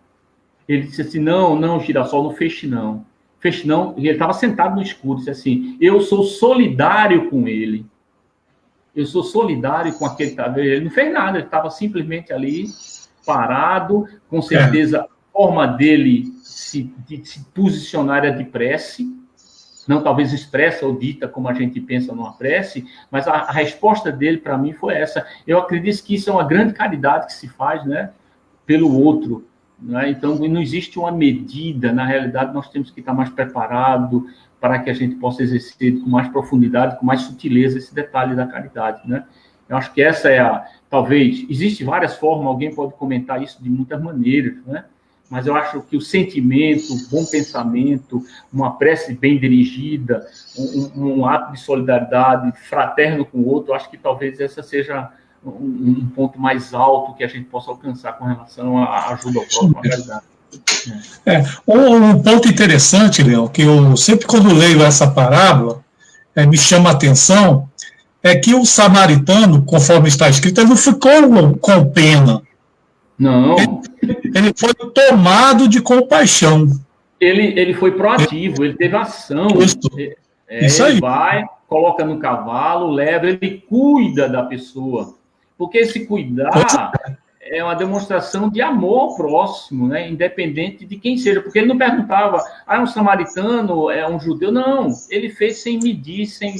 Ele disse assim, não, Girassol, não feche não. Feche não. E ele estava sentado no escuro, disse assim, eu sou solidário com ele. Eu sou solidário com aquele... Ele não fez nada, ele estava simplesmente ali, parado, com certeza a forma dele de se posicionar é de prece, não talvez expressa ou dita como a gente pensa numa prece, mas a resposta dele para mim foi essa. Eu acredito que isso é uma grande caridade que se faz, né, pelo outro. Né? Então, não existe uma medida, na realidade, nós temos que estar mais preparados para que a gente possa exercer com mais profundidade, com mais sutileza esse detalhe da caridade, né? Eu acho que essa é talvez, existe várias formas, alguém pode comentar isso de muitas maneiras, né? Mas eu acho que o sentimento, o bom pensamento, uma prece bem dirigida, um ato de solidariedade fraterno com o outro, eu acho que talvez essa seja um ponto mais alto que a gente possa alcançar com relação à ajuda ao próximo, à caridade. Um ponto interessante, Leão, que eu sempre quando leio essa parábola, me chama a atenção, é que o samaritano, conforme está escrito, ele não ficou com pena. Não. Ele foi tomado de compaixão. Ele foi proativo, ele teve ação. Isso aí. Ele vai, coloca no cavalo, leva, ele cuida da pessoa. Porque esse cuidar é uma demonstração de amor ao próximo, né? Independente de quem seja. Porque ele não perguntava, é um samaritano, é um judeu. Não, ele fez sem medir, sem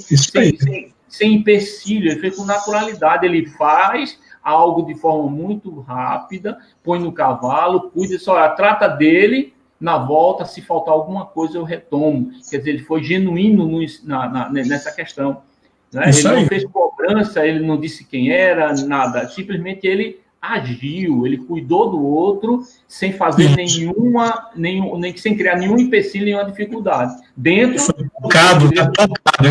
empecilho, ele fez com naturalidade. Ele faz algo de forma muito rápida, põe no cavalo, cuida, só trata dele na volta, se faltar alguma coisa, eu retomo. Quer dizer, ele foi genuíno nessa questão. Né? Ele não fez cobrança, ele não disse quem era, nada. Simplesmente ele agiu, ele cuidou do outro sem fazer sem criar nenhum empecilho, nenhuma dificuldade. Ele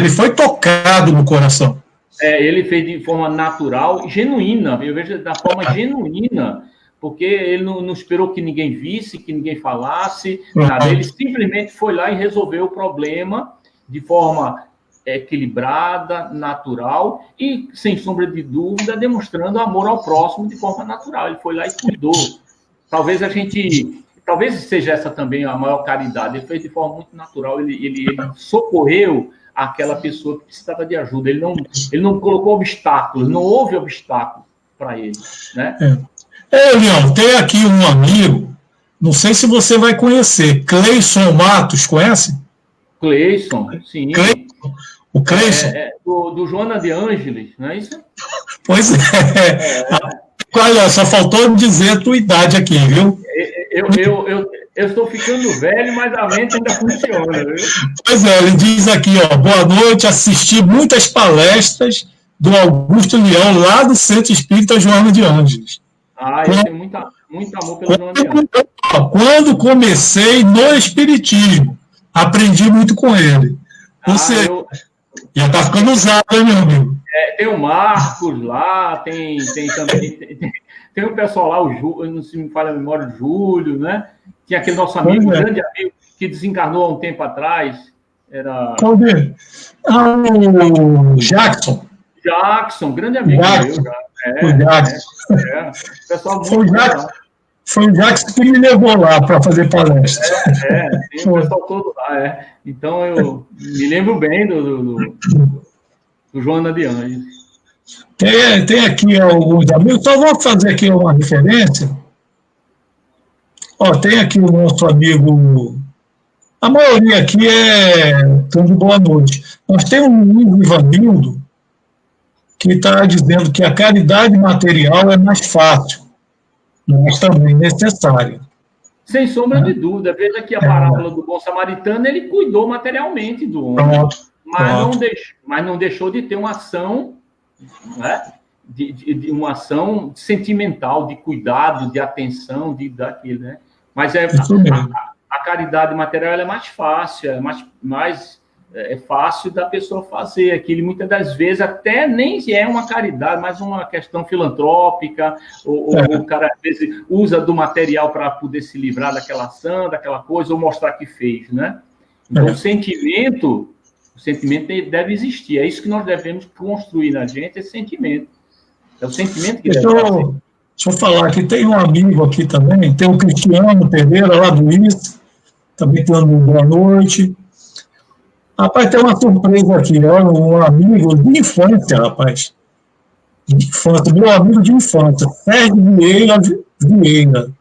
foi tocado no coração. Ele fez de forma natural, genuína, eu vejo da forma genuína, porque ele não esperou que ninguém visse, que ninguém falasse, nada. Ele simplesmente foi lá e resolveu o problema de forma equilibrada, natural e, sem sombra de dúvida, demonstrando amor ao próximo de forma natural. Ele foi lá e cuidou. Talvez seja essa também a maior caridade. Ele fez de forma muito natural, ele socorreu aquela pessoa que precisava de ajuda. Ele não colocou obstáculos, não houve obstáculo para ele. Né? Leão, tem aqui um amigo, não sei se você vai conhecer, Cleison Matos, conhece? Cleison, sim. O Cleison? Do Joana de Ângeles, não é isso? Pois Olha, só faltou dizer a tua idade aqui, viu? Eu estou ficando velho, mas a mente ainda funciona, viu? Pois ele diz aqui, boa noite, assisti muitas palestras do Augusto Leão, lá do Centro Espírita Joana de Ângeles. Eu tenho muito amor pelo Joana de Ângeles. Quando comecei no Espiritismo, aprendi muito com ele. Você já está ficando usado, né, meu amigo? Tem o Marcos lá, tem também... Tem o pessoal lá, não se me falha a memória, o Júlio, né? Tinha aquele nosso amigo, grande amigo, que desencarnou há um tempo atrás. Era... Qual dele? O Jackson. Jackson, grande amigo Jackson. meu. O Jackson. Pessoal foi o Jackson que me levou lá para fazer palestra. Tem o pessoal todo lá, Então, eu me lembro bem do Joana de Ângeles. Tem aqui alguns amigos, só vou fazer aqui uma referência. Tem aqui o nosso amigo, a maioria aqui estão de boa noite. Nós temos um Luiz Ivanildo que está dizendo que a caridade material é mais fácil, mas também necessária. Sem sombra de dúvida. Veja que a parábola do bom samaritano, ele cuidou materialmente do homem, mas não deixou de ter uma ação... De uma ação sentimental, de cuidado, de atenção, daquilo, né? Mas a caridade material é mais fácil, é fácil da pessoa fazer aquilo. Muitas das vezes até nem é uma caridade, mas uma questão filantrópica, ou o cara às vezes usa do material para poder se livrar daquela ação, daquela coisa, ou mostrar que fez, né? Então, o sentimento deve existir. É isso que nós devemos construir na gente, esse sentimento. É o sentimento que deve fazer. Deixa eu falar aqui, tem um amigo aqui também, tem o Cristiano Pereira, lá do IS, também dando boa noite. Rapaz, tem uma surpresa aqui, um amigo de infância, rapaz. De infância, meu amigo de infância, Sérgio Vieira.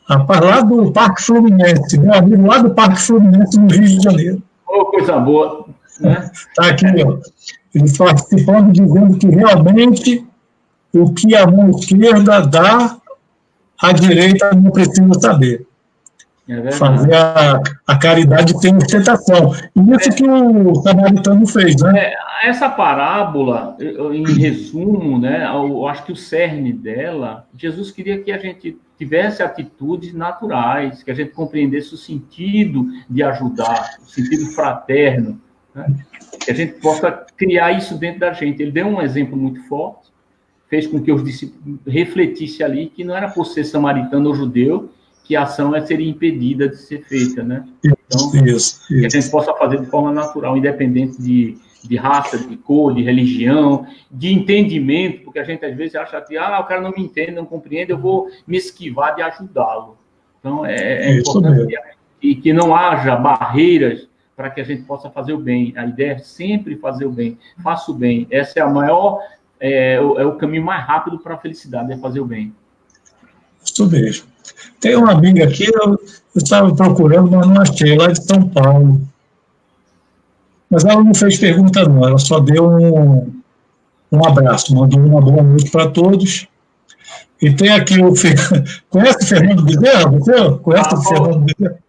Rapaz, lá do Parque Fluminense, meu amigo lá do Parque Fluminense, no Rio de Janeiro. Coisa boa, né? Está aqui, ele participando, dizendo que realmente o que a mão esquerda dá, a direita não precisa saber. Fazer a caridade tem ostentação. E isso que o samaritano fez, né? Essa parábola, em resumo, né, eu acho que o cerne dela, Jesus queria que a gente tivesse atitudes naturais, que a gente compreendesse o sentido de ajudar, o sentido fraterno, né? Que a gente possa criar isso dentro da gente. Ele deu um exemplo muito forte, fez com que os discípulos refletissem ali que não era por ser samaritano ou judeu que a ação seria impedida de ser feita, né? Então, que a gente possa fazer de forma natural, independente de raça, de cor, de religião, de entendimento, porque a gente às vezes acha que o cara não me entende, não compreende, eu vou me esquivar de ajudá-lo. Então, é importante que não haja barreiras para que a gente possa fazer o bem. A ideia é sempre fazer o bem. Faça o bem. Essa é a maior, o caminho mais rápido para a felicidade, é fazer o bem. Isso mesmo. Tem uma amiga aqui, eu estava procurando, mas não achei, lá de São Paulo. Mas ela não fez pergunta, não. Ela só deu um abraço, mandou uma boa noite para todos. E tem aqui conhece o Fernando Bezerra? Você conhece o Fernando Bezerra?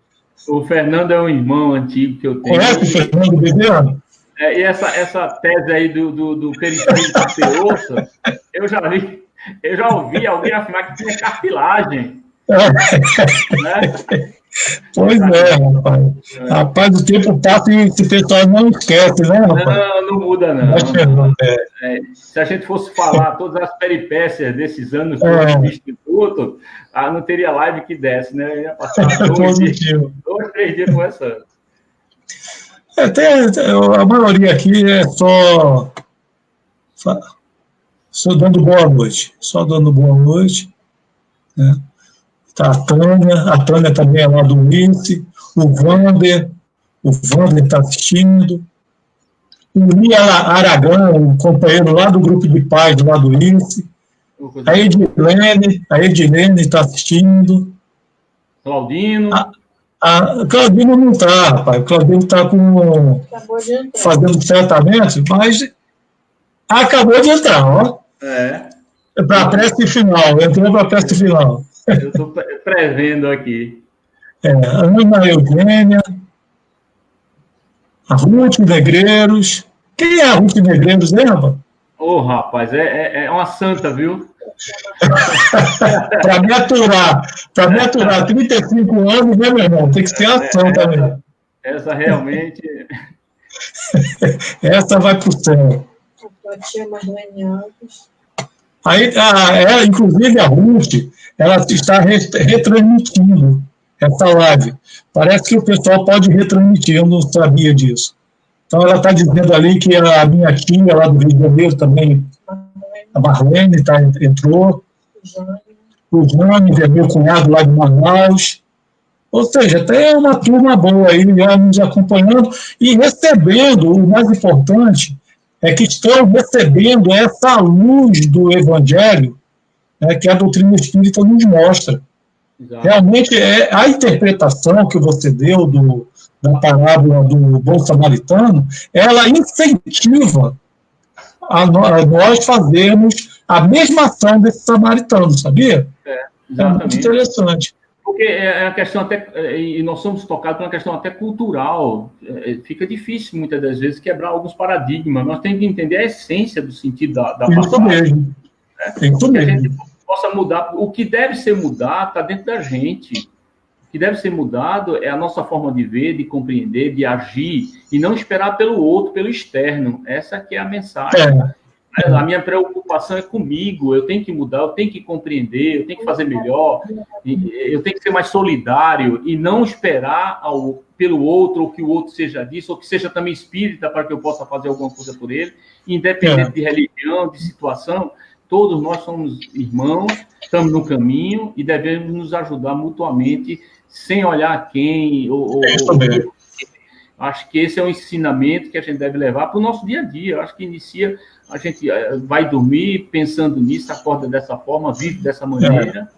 O Fernando é um irmão antigo que eu tenho. Conhece o Fernando Bezerra? E essa tese aí do perispírito ser osso, eu já ouvi alguém afirmar que tinha cartilagem. Né? Pois é, rapaz. Rapaz, o tempo passa e esse pessoal não esquece, né, rapaz? Não muda, não. Se a gente fosse falar todas as peripécias desses anos do Instituto, não teria live que desse, né? Eu ia passar 2, 3 dias conversando. A maioria aqui é só dando boa noite. Só dando boa noite. Né? Tá a Tânia também é lá do Ulisses, o Wander está assistindo, o Lia Aragão, o companheiro lá do grupo de paz lá do Ulisses, a Edilene está assistindo. Claudino. Claudino não está, rapaz. Claudino está fazendo tratamento, mas acabou de entrar, ó. Para a prece final, entrou para a prece final. Eu estou prevendo aqui. A Ana Eugênia, a Ruth Negreiros. Quem é a Ruth Negreiros, lembra? Rapaz, é uma santa, viu? Para me aturar 35 anos, né, meu irmão? Tem que ser a santa mesmo. Essa realmente... Essa vai para o céu. A tia Marlene Alves. Aí, inclusive a Ruth, ela está retransmitindo essa live. Parece que o pessoal pode retransmitir, eu não sabia disso. Então, ela está dizendo ali que a minha tia lá do Rio de Janeiro também, a Marlene, entrou. O Jânio, meu cunhado lá de Manaus. Ou seja, tem uma turma boa aí já nos acompanhando e recebendo, o mais importante, é que estão recebendo essa luz do Evangelho, que a doutrina espírita nos mostra. Exato. Realmente, a interpretação que você deu da parábola do bom samaritano, ela incentiva a nós fazermos a mesma ação desse samaritano, sabia? Exatamente. É muito interessante. Porque é a questão e nós somos tocados por uma questão até cultural, fica difícil muitas das vezes quebrar alguns paradigmas, nós temos que entender a essência do sentido da passagem. Mesmo. Que a gente possa mudar, o que deve ser mudado está dentro da gente, o que deve ser mudado é a nossa forma de ver, de compreender, de agir, e não esperar pelo outro, pelo externo, essa que é a mensagem. A minha preocupação é comigo, eu tenho que mudar, eu tenho que compreender, eu tenho que fazer melhor, eu tenho que ser mais solidário e não esperar pelo outro, ou que o outro seja disso, ou que seja também espírita para que eu possa fazer alguma coisa por ele, independente de religião, de situação, todos nós somos irmãos, estamos no caminho e devemos nos ajudar mutuamente, sem olhar quem, acho que esse é um ensinamento que a gente deve levar para o nosso dia a dia. Eu acho que a gente vai dormir pensando nisso, acorda dessa forma, vive dessa maneira,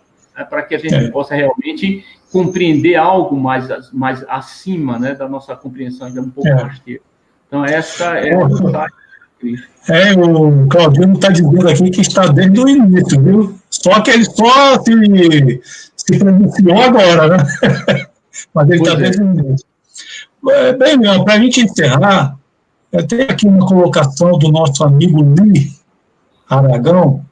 para que a gente possa realmente compreender algo mais acima, né, da nossa compreensão, ainda um pouco mais tempo. Então, essa é a mensagem de Cristo. O Claudino está dizendo aqui que está desde o início, viu? Só que ele só se pronunciou agora, né? Mas ele está desde o início. Bem, para a gente encerrar, tem aqui uma colocação do nosso amigo Lia Aragão.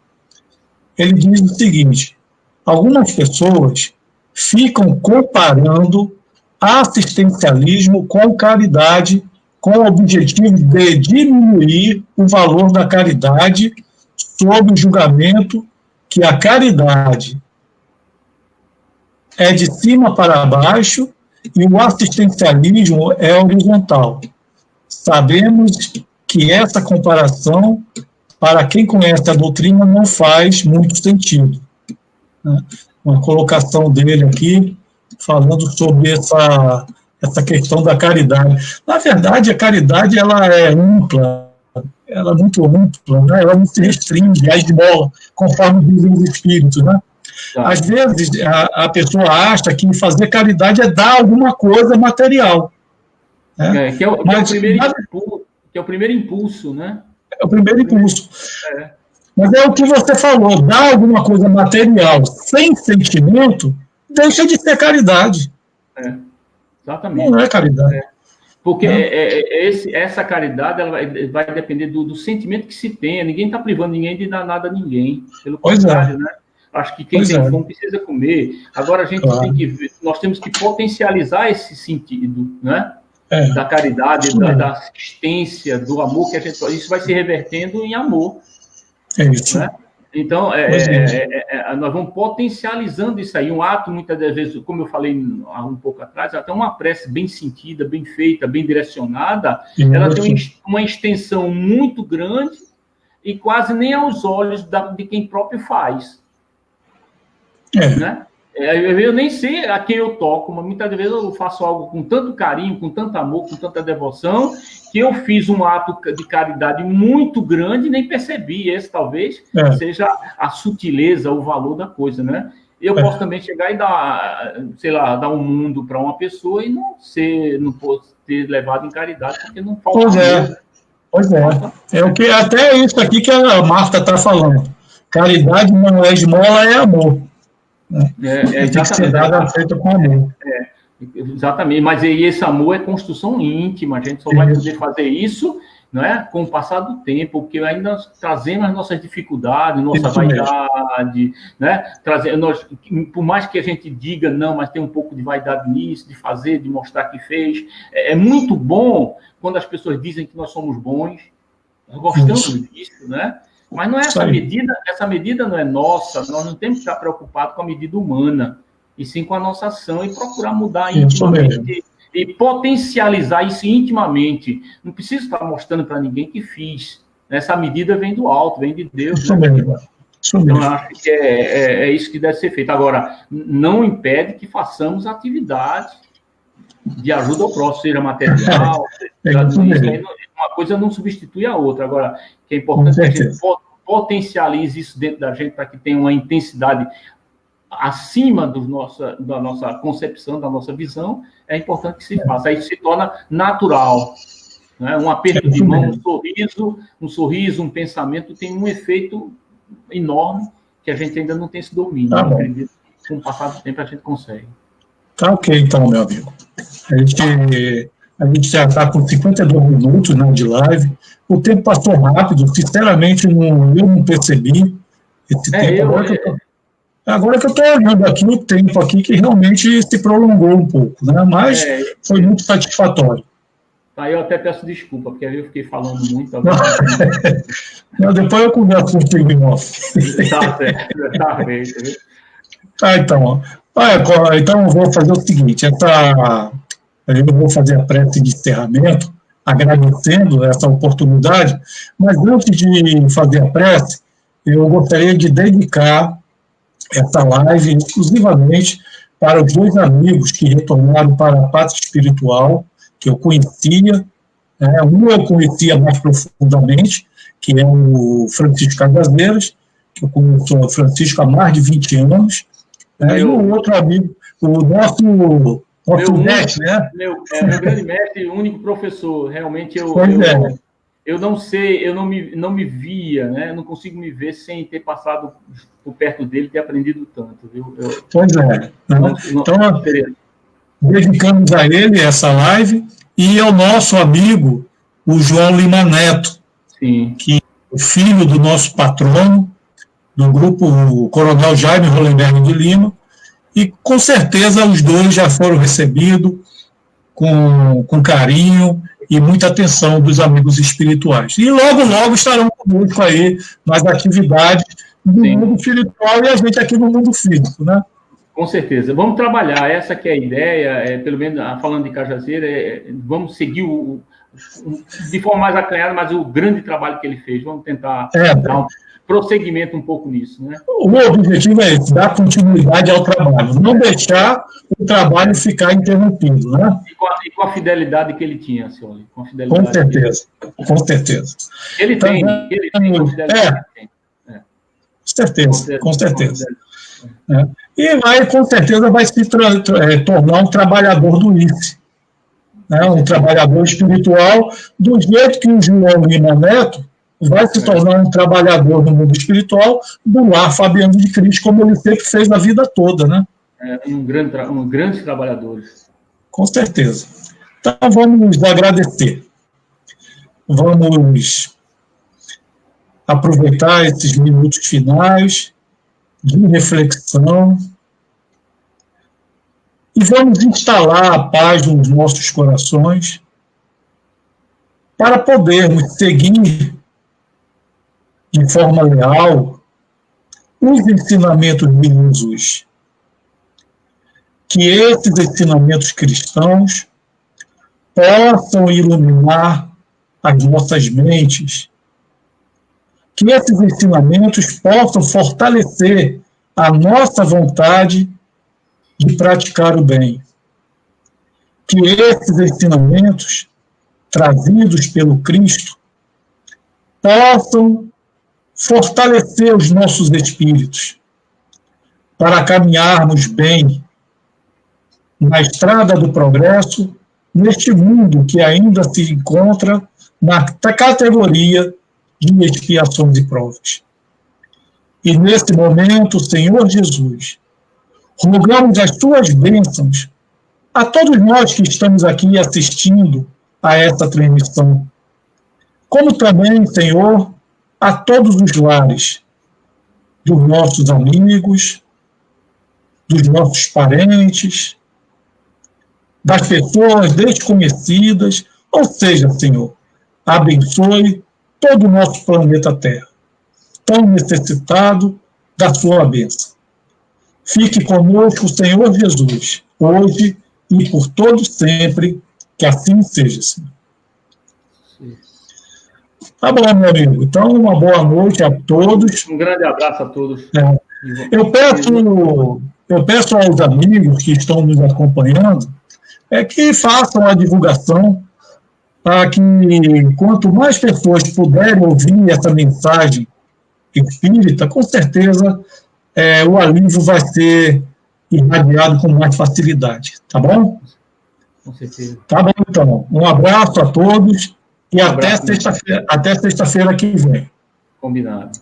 Ele diz o seguinte: algumas pessoas ficam comparando assistencialismo com caridade, com o objetivo de diminuir o valor da caridade sob o julgamento que a caridade é de cima para baixo e o assistencialismo é horizontal. Sabemos que essa comparação, para quem conhece a doutrina, não faz muito sentido. Uma colocação dele aqui, falando sobre essa questão da caridade. Na verdade, a caridade ela é ampla, ela é muito ampla, né? Ela não se restringe à esmola, conforme dizem os espíritos, né? Às vezes, a pessoa acha que fazer caridade é dar alguma coisa material. Né? Que é o primeiro impulso, né? É o primeiro impulso. Mas é o que você falou, dar alguma coisa material sem sentimento, deixa de ser caridade. Exatamente. Não é caridade. Porque essa caridade ela vai depender do sentimento que se tenha. Ninguém está privando ninguém de dar nada a ninguém. Pelo contrário, né? Acho que quem tem fome precisa comer. Agora a gente tem que ver, nós temos que potencializar esse sentido, né? Da caridade, da assistência, do amor que a gente faz. Isso vai se revertendo em amor. É isso. Né? Então, nós vamos potencializando isso aí. Um ato, muitas das vezes, como eu falei há um pouco atrás, até uma prece bem sentida, bem feita, bem direcionada, ela tem uma extensão muito grande e quase nem aos olhos de quem próprio faz. Né? Eu nem sei a quem eu toco, mas muitas vezes eu faço algo com tanto carinho, com tanto amor, com tanta devoção, que eu fiz um ato de caridade muito grande e nem percebi. Esse talvez seja a sutileza, o valor da coisa, né? Eu posso também chegar e dar um mundo para uma pessoa e não ter levado em caridade, porque não falta amor. Pois é. É o que até isso aqui que a Marta está falando. Caridade não é esmola, é amor. Tem que ser dada feita com amor. Exatamente, mas esse amor é construção íntima, a gente só vai poder fazer isso, né, com o passar do tempo, porque ainda trazemos as nossas dificuldades, nossa vaidade, né, por mais que a gente diga, não, mas tem um pouco de vaidade nisso, de fazer, de mostrar que fez, é muito bom quando as pessoas dizem que nós somos bons, nós gostamos disso, né? Mas não é essa medida não é nossa, nós não temos que estar preocupados com a medida humana, e sim com a nossa ação e procurar mudar intimamente e potencializar isso intimamente. Não preciso estar mostrando para ninguém que fiz. Essa medida vem do alto, vem de Deus. Isso mesmo. Então, eu acho que é isso que deve ser feito. Agora, não impede que façamos atividade de ajuda ao próximo, seja material, uma coisa não substitui a outra. Agora, que é importante que a gente potencialize isso dentro da gente para que tenha uma intensidade acima da nossa concepção, da nossa visão, é importante que se faça. Aí se torna natural. Né? Um aperto de mão, um sorriso, um pensamento tem um efeito enorme que a gente ainda não tem esse domínio. Eu acredito que com o passar do tempo a gente consegue. Tá ok, então, meu amigo. A gente já está com 52 minutos, né, de live. O tempo passou rápido, sinceramente, eu não percebi esse tempo. Agora que eu estou olhando aqui o tempo aqui, que realmente se prolongou um pouco, né? Mas foi muito satisfatório. Aí eu até peço desculpa, porque aí eu fiquei falando muito. Não, depois eu converso contigo em off. Tá certo, tá bem. Então, então eu vou fazer o seguinte, eu vou fazer a prece de encerramento, agradecendo essa oportunidade, mas antes de fazer a prece, eu gostaria de dedicar essa live exclusivamente para os dois amigos que retornaram para a pátria espiritual, que eu conhecia, um eu conhecia mais profundamente, que é o Francisco Cajazeiras, que eu conheço o Francisco há mais de 20 anos, e o outro amigo, o nosso mestre, né? Meu grande mestre, o único professor, realmente eu não sei, eu não me via, né? Eu não consigo me ver sem ter passado por perto dele e ter aprendido tanto, viu? Então, dedicamos a ele essa live e ao nosso amigo, o João Lima Neto, que é o filho do nosso patrono, do grupo Coronel Jaime Hollenberg de Lima, e com certeza os dois já foram recebidos com carinho e muita atenção dos amigos espirituais. E logo estarão conosco aí nas atividades do mundo espiritual e a gente aqui no mundo físico, né? Com certeza. Vamos trabalhar, essa que é a ideia, pelo menos falando de Cajazeira, vamos seguir de forma mais acanhada, mas o grande trabalho que ele fez, vamos tentar dar um prosseguimento um pouco nisso, né? O objetivo é esse, dar continuidade ao trabalho, não deixar o trabalho ficar interrompido, né? E com a fidelidade que ele tinha, senhor. Com certeza. Ele tem a fidelidade que tem. Com certeza. E com certeza vai se tornar um trabalhador do IFE, né? Um trabalhador espiritual, do jeito que o João Lima Neto vai se tornar um trabalhador no mundo espiritual do lar Fabiano de Cristo, como ele sempre fez a vida toda, né? Grandes trabalhadores. Com certeza. Então, vamos agradecer. Vamos aproveitar esses minutos finais de reflexão e vamos instalar a paz nos nossos corações para podermos seguir de forma leal os ensinamentos de Jesus. Que esses ensinamentos cristãos possam iluminar as nossas mentes, que esses ensinamentos possam fortalecer a nossa vontade de praticar o bem, que esses ensinamentos trazidos pelo Cristo possam fortalecer os nossos espíritos para caminharmos bem na estrada do progresso, neste mundo que ainda se encontra na categoria de expiações e provas. E nesse momento, Senhor Jesus, rogamos as tuas bênçãos a todos nós que estamos aqui assistindo a essa transmissão, como também, Senhor, a todos os lares dos nossos amigos, dos nossos parentes, das pessoas desconhecidas, ou seja, Senhor, abençoe todo o nosso planeta Terra, tão necessitado da sua bênção. Fique conosco, Senhor Jesus, hoje e por todo sempre, que assim seja, Senhor. Tá bom, meu amigo. Então, uma boa noite a todos. Um grande abraço a todos. Eu peço aos amigos que estão nos acompanhando que façam a divulgação para que, quanto mais pessoas puderem ouvir essa mensagem espírita, com certeza o alívio vai ser irradiado com mais facilidade. Tá bom? Com certeza. Tá bom, então. Um abraço a todos e até sexta-feira que vem. Combinado.